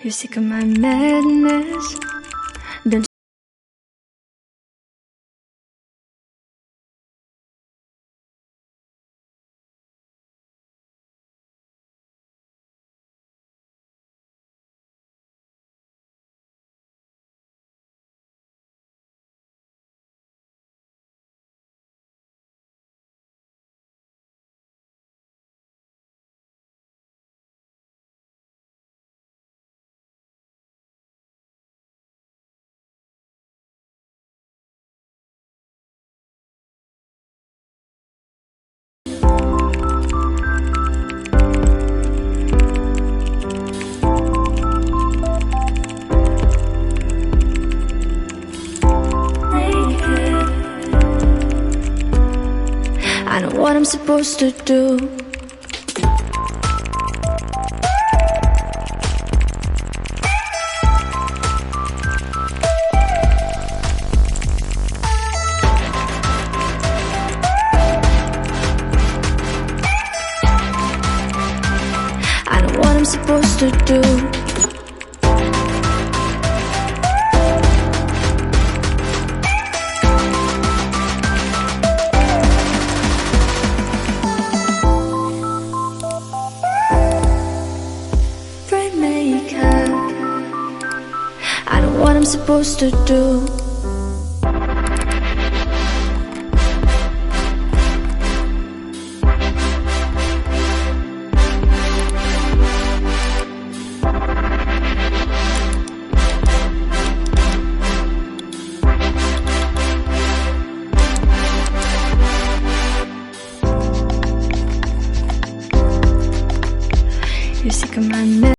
You're sick of my madness. Don't I know what I'm supposed to do. I know what I'm supposed to do. I know what I'm supposed to do. You're sick of my mess.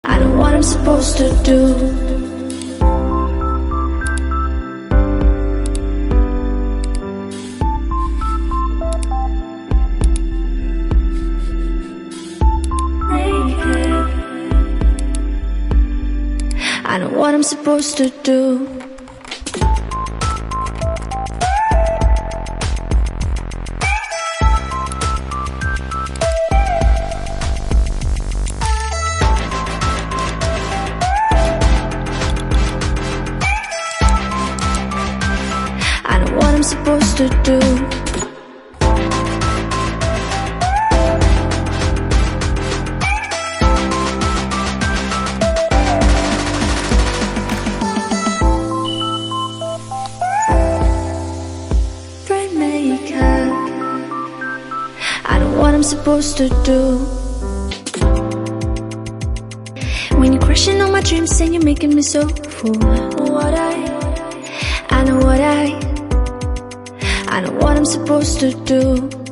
I know what I'm supposed to do. I know what I'm supposed to do. I know what I'm supposed to do. I know what I'm supposed to do. When you're crashing on my dreams and you're making me so full. I know what I'm supposed to do.